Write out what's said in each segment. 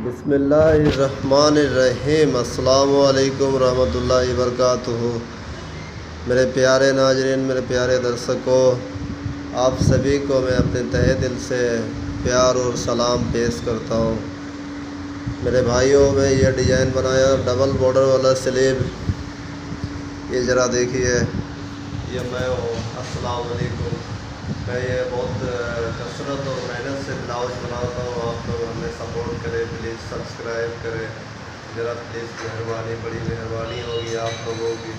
بسم اللہ الرحمن الرحیم۔ السلام علیکم ورحمۃ اللہ وبرکاتہ۔ میرے پیارے ناظرین، میرے پیارے درشکوں، آپ سبھی کو میں اپنے تہہ دل سے پیار اور سلام پیش کرتا ہوں۔ میرے بھائیوں، میں یہ ڈیزائن بنایا ڈبل بارڈر والا سلیب، یہ ذرا دیکھیے، یہ میں ہوں۔ السلام علیکم۔ میں یہ بہت کثرت اور محنت سے بلاؤز بناتا ہوں۔ آپ لوگ ہمیں سپورٹ کریں، پلیز سبسکرائب کریں ذرا، پلیز مہربانی، بڑی مہربانی ہوگی آپ لوگوں کی۔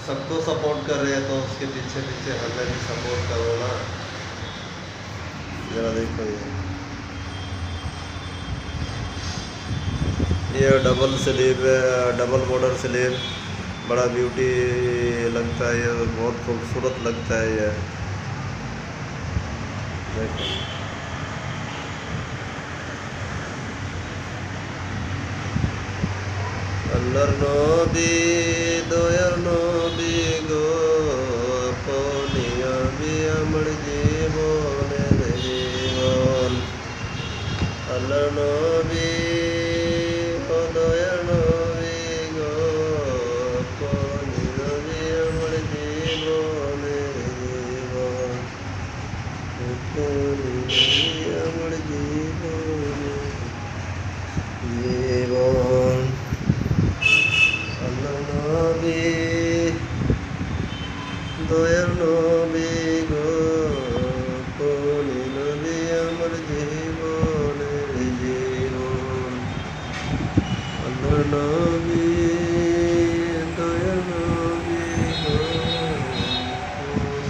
سب کو سپورٹ کر رہے ہیں تو اس کے پیچھے پیچھے ہمیں بھی سپورٹ کرو نا۔ ذرا دیکھو، یہ ڈبل سلیب ہے، ڈبل بارڈر سلیب، بڑا بیوٹی لگتا ہے، یہ بہت خوبصورت لگتا ہے۔ یہ دیکھو، اللہ نبی دویر نبی گو پونیا بی امر جیبون جیبون، اللہ نبی دویر نبی گو پونیا بی امر جیبون جیبون، پونیا امر جیبون جیبون، اللہ نبی دویر نبی گو پونی نبی امر جیبون جیبون، اللہ نبی دویر نبی گو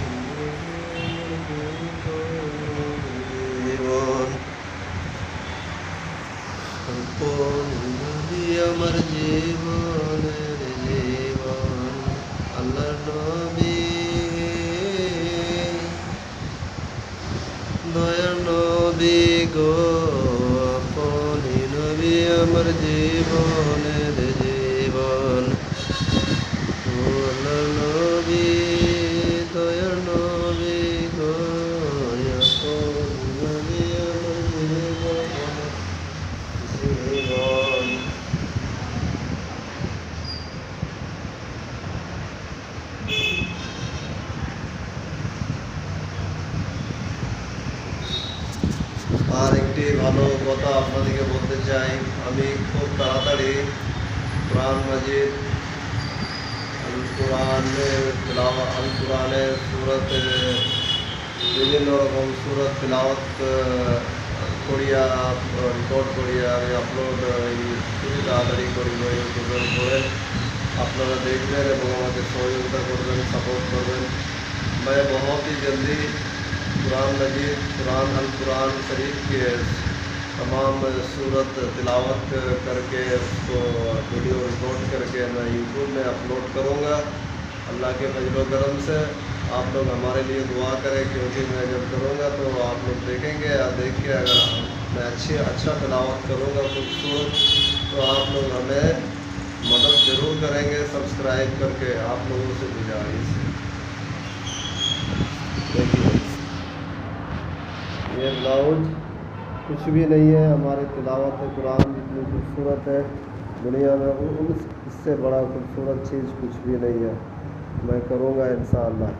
پونی نبی امر جیبون جیبون، اللہ نبی دویر نبی گو پونی نبی امر جیبون جیبون، اللہ نبی دویر نبی گو پونی نبی امر جیبون جیبون۔ আর একটি ভালো কথা আপনাদেরকে বলতে চাই, আমি খুব তাড়াতাড়ি কোরআন মাজিদ কোরআনের সুরতের বিভিন্ন রকম সুরত তিলাওয়াত করিয়া রেকর্ড করিয়া আমি আপলোড খুবই তাড়াতাড়ি করিব ইউটিউবের উপরে। আপনারা দেখবেন এবং আমাকে সহযোগিতা করবেন, সাপোর্ট করবেন। मैं बहुत ही जल्दी कुरान मजीद कुरान शरीफ के तमाम सूरत तिलावत करके उसको वीडियो रिकॉर्ड करके मैं यूट्यूब में अपलोड करूँगा। अल्लाह के फजल करम से आप लोग हमारे लिए दुआ करें, क्योंकि मैं जब करूँगा तो आप लोग देखेंगे, या देख के अगर मैं अच्छा तिलावत करूँगा खूबसूरत, तो आप लोग हमें मदद ज़रूर करेंगे सब्सक्राइब करके। आप लोगों से गुजारिश है। देखिए, ये ब्लाउज कुछ भी नहीं है, हमारे तिलावत कुरान जितनी खूबसूरत है दुनिया में, इससे बड़ा खूबसूरत चीज़ कुछ भी नहीं है। मैं करूँगा इंशाअल्लाह।